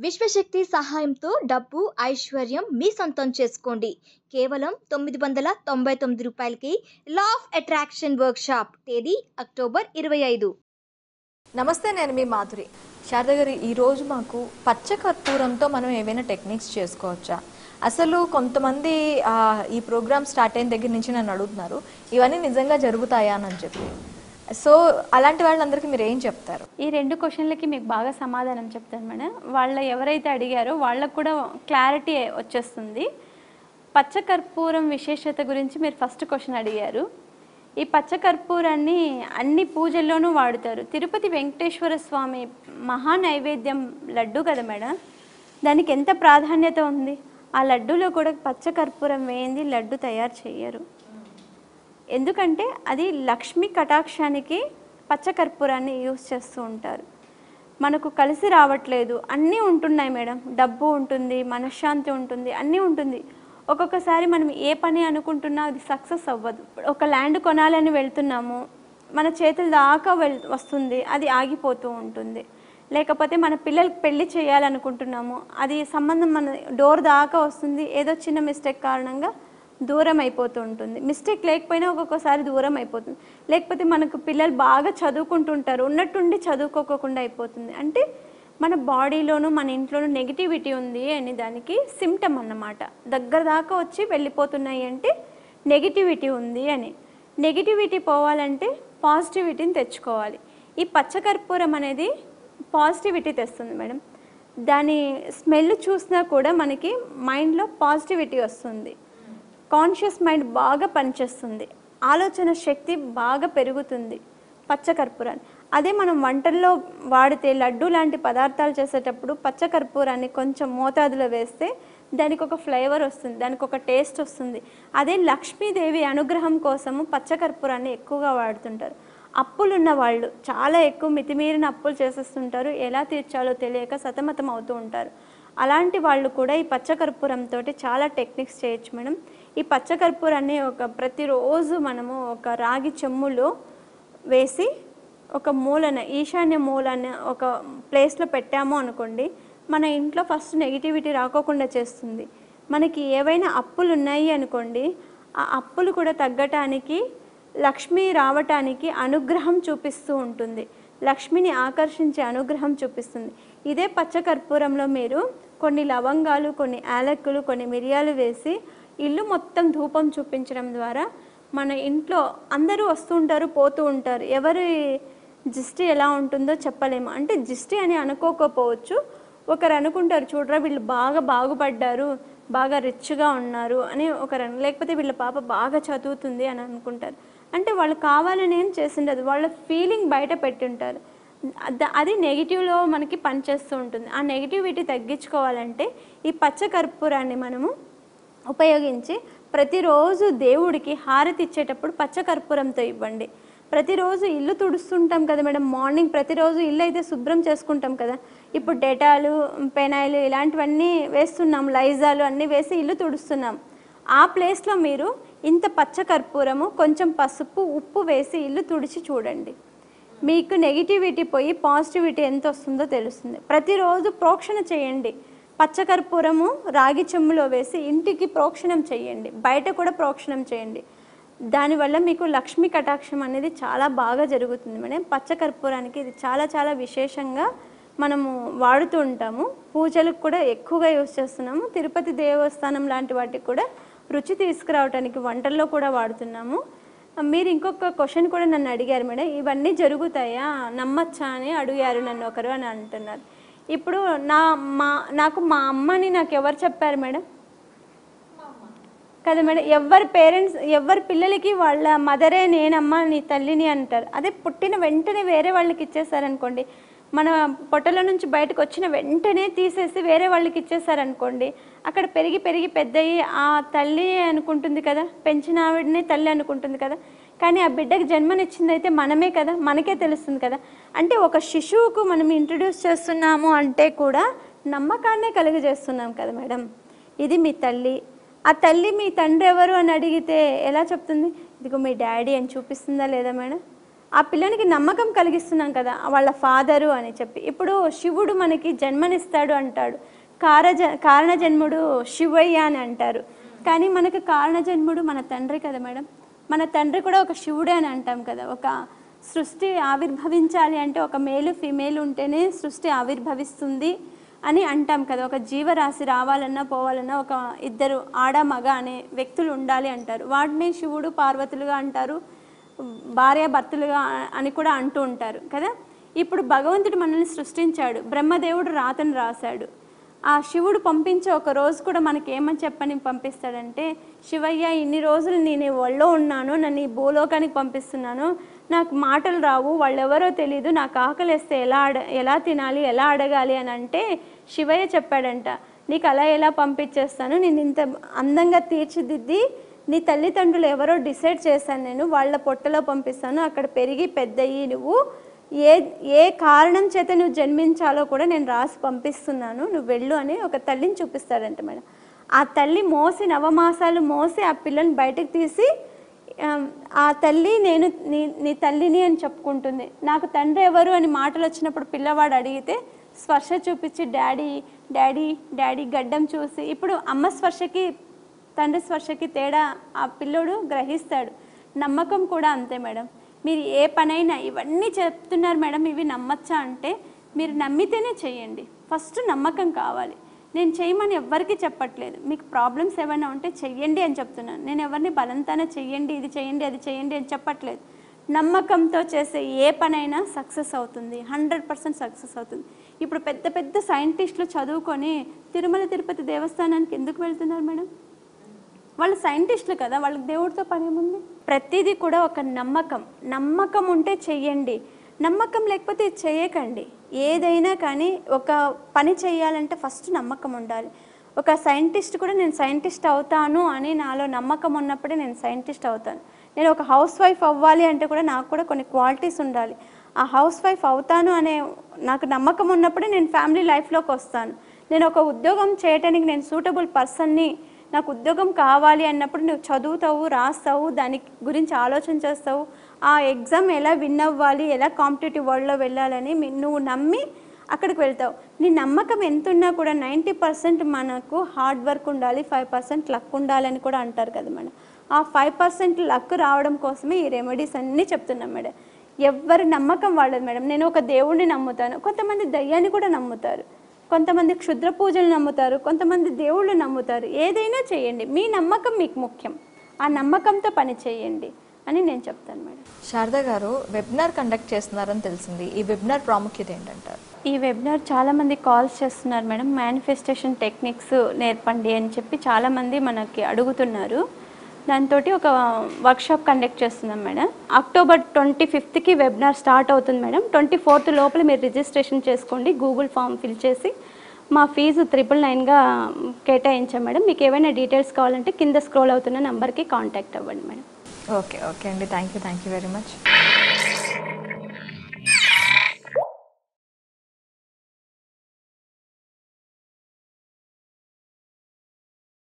విశ్వశక్తి సహాయంతో డబ్బు, ఐశ్వర్యం మీ సొంతం చేసుకోండి. కేవలం రూ. 999కి లా ఆఫ్ అట్రాక్షన్ వర్క్షాప్. తేదీ అక్టోబర్ 25. నమస్తే, నేను మీ మాధురి. శారద గారు, ఈరోజు మాకు పచ్చ కర్పూరంతో మనం ఏవైనా టెక్నిక్స్ చేసుకోవచ్చా? అసలు కొంతమంది ఈ ప్రోగ్రామ్ స్టార్ట్ అయిన దగ్గర నుంచి నన్ను అడుగుతున్నారు, ఇవన్నీ నిజంగా జరుగుతాయా అని చెప్పి. సో అలాంటి వాళ్ళందరికీ మీరు ఏం చెప్తారు? ఈ 2 క్వశ్చన్లకి మీకు బాగా సమాధానం చెప్తాను మేడం. వాళ్ళు ఎవరైతే అడిగారో వాళ్ళకు కూడా క్లారిటీ వచ్చేస్తుంది. పచ్చ కర్పూరం విశేషత గురించి మీరు ఫస్ట్ క్వశ్చన్ అడిగారు. ఈ పచ్చ కర్పూరాన్ని అన్ని పూజల్లోనూ వాడుతారు. తిరుపతి వెంకటేశ్వర స్వామి మహా నైవేద్యం లడ్డు కదా మేడం, దానికి ఎంత ప్రాధాన్యత ఉంది. ఆ లడ్డూలో కూడా పచ్చ కర్పూరం వేయింది లడ్డు తయారు చేయరు. ఎందుకంటే అది లక్ష్మీ కటాక్షానికి పచ్చ కర్పూరాన్ని యూజ్ చేస్తూ ఉంటారు. మనకు కలిసి రావట్లేదు, అన్నీ ఉంటున్నాయి మేడం. డబ్బు ఉంటుంది, మనశ్శాంతి ఉంటుంది, అన్నీ ఉంటుంది. ఒక్కొక్కసారి మనం ఏ పని అనుకుంటున్నా అది సక్సెస్ అవ్వదు. ఒక ల్యాండ్ కొనాలని వెళ్తున్నాము, మన చేతుల దాకా వస్తుంది, అది ఆగిపోతూ ఉంటుంది. లేకపోతే మన పిల్లలకి పెళ్ళి చేయాలనుకుంటున్నాము, అది సంబంధం మన డోర్ దాకా వస్తుంది, ఏదో చిన్న మిస్టేక్ కారణంగా దూరం అయిపోతూ ఉంటుంది. మిస్టేక్ లేకపోయినా ఒక్కొక్కసారి దూరం అయిపోతుంది. లేకపోతే మనకు పిల్లలు బాగా చదువుకుంటుంటారు, ఉన్నట్టుండి చదువుకోకుండా అయిపోతుంది. అంటే మన బాడీలోనూ మన ఇంట్లోనూ నెగిటివిటీ ఉంది అని దానికి సిమ్టమ్ అన్నమాట. దగ్గర దాకా వచ్చి వెళ్ళిపోతున్నాయి అంటే నెగిటివిటీ ఉంది అని. నెగిటివిటీ పోవాలంటే పాజిటివిటీని తెచ్చుకోవాలి. ఈ పచ్చకర్పూరం అనేది పాజిటివిటీ తెస్తుంది మేడం. దాని స్మెల్ చూసినా కూడా మనకి మైండ్లో పాజిటివిటీ వస్తుంది. కాన్షియస్ మైండ్ బాగా పనిచేస్తుంది, ఆలోచన శక్తి బాగా పెరుగుతుంది పచ్చకర్పూరాన్ని. అదే మనం వంటల్లో వాడితే లడ్డు లాంటి పదార్థాలు చేసేటప్పుడు పచ్చకర్పూరాన్ని కొంచెం మోతాదులో వేస్తే దానికి ఒక ఫ్లేవర్ వస్తుంది, దానికి ఒక టేస్ట్ వస్తుంది. అదే లక్ష్మీదేవి అనుగ్రహం కోసము పచ్చకర్పూరాన్ని ఎక్కువగా వాడుతుంటారు. అప్పులున్న వాళ్ళు చాలా ఎక్కువ మితిమీరిన అప్పులు చేసేస్తుంటారు, ఎలా తీర్చాలో తెలియక సతమతం అవుతూ ఉంటారు. అలాంటి వాళ్ళు కూడా ఈ పచ్చకర్పూరంతో చాలా టెక్నిక్స్ చేయొచ్చు మేడం. ఈ పచ్చకర్పూరాన్ని ప్రతిరోజు మనము ఒక రాగి చెమ్ములో వేసి ఒక మూలన, ఈశాన్య మూలన ఒక ప్లేస్లో పెట్టాము అనుకోండి, మన ఇంట్లో ఫస్ట్ నెగిటివిటీ రాకోకుండా చేస్తుంది. మనకి ఏవైనా అప్పులు ఉన్నాయి అనుకోండి, ఆ అప్పులు కూడా తగ్గటానికి, లక్ష్మి రావటానికి అనుగ్రహం చూపిస్తూ ఉంటుంది. లక్ష్మిని ఆకర్షించే అనుగ్రహం చూపిస్తుంది. ఇదే పచ్చకర్పూరంలో మీరు కొన్ని లవంగాలు, కొన్ని యాలక్కులు, కొన్ని మిరియాలు వేసి ఇల్లు మొత్తం ధూపం చూపించడం ద్వారా మన ఇంట్లో అందరూ వస్తూ ఉంటారు, పోతూ ఉంటారు. ఎవరి దిష్టి ఎలా ఉంటుందో చెప్పలేము. అంటే దిష్టి అని అనుకోకపోవచ్చు, ఒకరు అనుకుంటారు, చూడరా వీళ్ళు బాగా బాగుపడ్డారు, బాగా రిచ్గా ఉన్నారు అని ఒకరు, లేకపోతే వీళ్ళ పాప బాగా చదువుతుంది అని అనుకుంటారు. అంటే వాళ్ళు కావాలని ఏం చేసిండదు, వాళ్ళ ఫీలింగ్ బయట పెట్టుంటారు. అది నెగిటివ్లో మనకి పనిచేస్తూ ఉంటుంది. ఆ నెగిటివిటీ తగ్గించుకోవాలంటే ఈ పచ్చకర్పూరాన్ని మనము ఉపయోగించి ప్రతిరోజు దేవుడికి హారతి ఇచ్చేటప్పుడు పచ్చకర్పూరంతో ఇవ్వండి. ప్రతిరోజు ఇల్లు తుడుస్తుంటాం కదా మేడం, మార్నింగ్ ప్రతిరోజు ఇల్లు అయితే శుభ్రం చేసుకుంటాం కదా. ఇప్పుడు డెటాలు, పెనాయిలు ఇలాంటివన్నీ వేస్తున్నాం, లైజాలు అన్నీ వేసి ఇల్లు తుడుస్తున్నాం. ఆ ప్లేస్లో మీరు ఇంత పచ్చకర్పూరము, కొంచెం పసుపు, ఉప్పు వేసి ఇల్లు తుడిచి చూడండి. మీకు నెగిటివిటీ పోయి పాజిటివిటీ ఎంత వస్తుందో తెలుస్తుంది. ప్రతిరోజు ప్రోక్షణ చేయండి. పచ్చకర్పూరము రాగి చెమ్ములో వేసి ఇంటికి ప్రోక్షణం చేయండి, బయట కూడా ప్రోక్షణం చేయండి. దానివల్ల మీకు లక్ష్మీ కటాక్షం అనేది చాలా బాగా జరుగుతుంది మేడం. పచ్చకర్పూరానికి ఇది చాలా చాలా విశేషంగా మనము వాడుతూ ఉంటాము. పూజలకు కూడా ఎక్కువగా యూజ్ చేస్తున్నాము. తిరుపతి దేవస్థానం లాంటి వాటికి కూడా రుచి తీసుకురావడానికి వంటల్లో కూడా వాడుతున్నాము. మీరు ఇంకొక క్వశ్చన్ కూడా నన్ను అడిగారు మేడం, ఇవన్నీ జరుగుతాయా, నమ్మచ్చా అని అడిగారు నన్ను ఒకరు అని అంటున్నారు. ఇప్పుడు నాకు మా అమ్మని నాకు ఎవరు చెప్పారు మేడం? కదా మేడం, ఎవరి పిల్లలకి వాళ్ళ మదరే నేనమ్మ నీ తల్లిని అంటారు. అదే పుట్టిన వెంటనే వేరే వాళ్ళకి ఇచ్చేసారనుకోండి, మన పొట్టల నుంచి బయటకు వచ్చిన వెంటనే తీసేసి వేరే వాళ్ళకి ఇచ్చేసారనుకోండి, అక్కడ పెరిగి పెరిగి పెద్దయి ఆ తల్లి అనుకుంటుంది కదా, పెంచిన ఆవిడనే తల్లి అనుకుంటుంది కదా. కానీ ఆ బిడ్డకి జన్మనిచ్చిందైతే మనమే కదా, మనకే తెలుస్తుంది కదా. అంటే ఒక శిశువుకు మనం ఇంట్రడ్యూస్ చేస్తున్నాము అంటే కూడా నమ్మకాన్నే కలుగజేస్తున్నాం కదా మేడం. ఇది మీ తల్లి, ఆ తల్లి మీ తండ్రి ఎవరు అని అడిగితే ఎలా చెప్తుంది? ఇదిగో మీ డాడీ అని చూపిస్తుందా లేదా మేడం? ఆ పిల్లనికి నమ్మకం కలిగిస్తున్నాం కదా వాళ్ళ ఫాదరు అని చెప్పి. ఇప్పుడు శివుడు మనకి జన్మనిస్తాడు అంటాడు, కారణజన్ముడు శివయ్య అని అంటారు. కానీ మనకు కారణజన్ముడు మన తండ్రి కదా మేడం. మన తండ్రి కూడా ఒక శివుడే అని అంటాం కదా. ఒక సృష్టి ఆవిర్భవించాలి అంటే ఒక మేలు ఫీమేల్ ఉంటేనే సృష్టి ఆవిర్భవిస్తుంది అని అంటాం కదా. ఒక జీవరాశి రావాలన్నా పోవాలన్నా ఒక ఇద్దరు ఆడ మగ అనే వ్యక్తులు ఉండాలి అంటారు. వాటిని శివుడు పార్వతులుగా అంటారు, భార్యాభర్తలుగా అని కూడా అంటూ ఉంటారు కదా. ఇప్పుడు భగవంతుడు మనల్ని సృష్టించాడు, బ్రహ్మదేవుడు రాతను రాశాడు. ఆ శివుడు పంపించే ఒక రోజు కూడా మనకి ఏమని చెప్పని పంపిస్తాడంటే, శివయ్య ఇన్ని రోజులు నేను ఒళ్ళో ఉన్నాను, నన్ను ఈ భూలోకానికి పంపిస్తున్నాను, నాకు మాటలు రావు, వాళ్ళెవరో తెలీదు, నాకు ఆకలిస్తే ఎలా తినాలి, ఎలా అడగాలి అని అంటే శివయ్య చెప్పాడంట, నీకు అలా ఎలా పంపించేస్తాను, నేను ఇంత అందంగా తీర్చిదిద్ది నీ తల్లిదండ్రులు ఎవరో డిసైడ్ చేశాను, నేను వాళ్ళ పొట్టలో పంపిస్తాను, అక్కడ పెరిగి పెద్దయ్యి నువ్వు ఏ కారణం చేత నువ్వు జన్మించాలో కూడా నేను రాసి పంపిస్తున్నాను, నువ్వు వెళ్ళు అని ఒక తల్లిని చూపిస్తాడంట మేడం. ఆ తల్లి మోసి నవమాసాలు మోసి ఆ పిల్లని బయటకు తీసి ఆ తల్లి నేను నీ తల్లిని అని చెప్పుకుంటుంది. నాకు తండ్రి ఎవరు అని మాటలు వచ్చినప్పుడు పిల్లవాడు అడిగితే స్పర్శ చూపించి డాడీ డాడీ డాడీ గడ్డం చూసి, ఇప్పుడు అమ్మ స్పర్శకి తండ్రి స్పర్శకి తేడా ఆ పిల్లోడు గ్రహిస్తాడు. నమ్మకం కూడా అంతే మేడం. మీరు ఏ పనైనా ఇవన్నీ చెప్తున్నారు మేడం, ఇవి నమ్మచ్చా అంటే మీరు నమ్మితేనే చేయండి. ఫస్ట్ నమ్మకం కావాలి. నేను చేయమని ఎవ్వరికీ చెప్పట్లేదు, మీకు ప్రాబ్లమ్స్ ఏమైనా ఉంటే చెయ్యండి అని చెప్తున్నాను. నేను ఎవరిని బలంతానే చెయ్యండి, ఇది చేయండి, అది చేయండి అని చెప్పట్లేదు. నమ్మకంతో చేసే ఏ పనైనా సక్సెస్ అవుతుంది, 100% సక్సెస్ అవుతుంది. ఇప్పుడు పెద్ద పెద్ద సైంటిస్టులు చదువుకొని తిరుమల తిరుపతి దేవస్థానానికి ఎందుకు వెళ్తున్నారు మేడం? వాళ్ళు సైంటిస్టులు కదా, వాళ్ళకి దేవుడితో పని ఏముంది? ప్రతిదీ కూడా ఒక నమ్మకం ఉంటే చెయ్యండి, నమ్మకం లేకపోతే చేయకండి. ఏదైనా కానీ ఒక పని చేయాలంటే ఫస్ట్ నమ్మకం ఉండాలి. ఒక సైంటిస్ట్ కూడా నేను సైంటిస్ట్ అవుతాను అని నాలో నమ్మకం ఉన్నప్పుడే నేను సైంటిస్ట్ అవుతాను. నేను ఒక హౌస్ వైఫ్ అవ్వాలి అంటే కూడా నాకు కూడా కొన్ని క్వాలిటీస్ ఉండాలి. ఆ హౌస్ వైఫ్ అవుతాను అనే నాకు నమ్మకం ఉన్నప్పుడే నేను ఫ్యామిలీ లైఫ్లోకి వస్తాను. నేను ఒక ఉద్యోగం చేయటానికి నేను సూటబుల్ పర్సన్ని, నాకు ఉద్యోగం కావాలి అన్నప్పుడు నువ్వు చదువుతావు, రాస్తావు, దాని గురించి ఆలోచన చేస్తావు, ఆ ఎగ్జామ్ ఎలా విన్ అవ్వాలి, ఎలా కాంపిటేటివ్ వరల్డ్లో వెళ్ళాలని నువ్వు నమ్మి అక్కడికి వెళ్తావు. నీ నమ్మకం ఎంత ఉన్నా కూడా 90% మనకు హార్డ్ వర్క్ ఉండాలి, 5% లక్ ఉండాలని కూడా అంటారు కదా మేడం. ఆ 5% లక్ రావడం కోసమే ఈ రెమెడీస్ అన్నీ చెప్తున్నాం మేడం. ఎవరి నమ్మకం వాళ్ళది మేడం. నేను ఒక దేవుడిని నమ్ముతాను, కొంతమంది దయ్యాన్ని కూడా నమ్ముతారు, కొంతమంది క్షుద్ర పూజలు నమ్ముతారు, కొంతమంది దేవుళ్ళు నమ్ముతారు. ఏదైనా చేయండి, మీ నమ్మకం మీకు ముఖ్యం, ఆ నమ్మకంతో పని చేయండి అని నేను చెప్తాను మేడం. శారద గారు వెబినార్ కండక్ట్ చేస్తున్నారని తెలిసింది, ఈ వెబినార్ ప్రాముఖ్యత ఏంటంటారు? ఈ వెబినార్ చాలామంది కాల్స్ చేస్తున్నారు మేడం, మేనిఫెస్టేషన్ టెక్నిక్స్ నేర్పండి అని చెప్పి చాలామంది మనకి అడుగుతున్నారు. దాంతో ఒక వర్క్షాప్ కండక్ట్ చేస్తున్నాం మేడం. అక్టోబర్ 25కి వెబినార్ స్టార్ట్ అవుతుంది మేడం. 24th లోపల మీరు రిజిస్ట్రేషన్ చేసుకోండి, గూగుల్ ఫామ్ ఫిల్ చేసి. మా ఫీజు 999గా కేటాయించాం మేడం. మీకు ఏమైనా డీటెయిల్స్ కావాలంటే కింద స్క్రోల్ అవుతున్న నెంబర్కి కాంటాక్ట్ అవ్వండి మేడం. ఓకే అండి, థ్యాంక్ యూ వెరీ మచ్.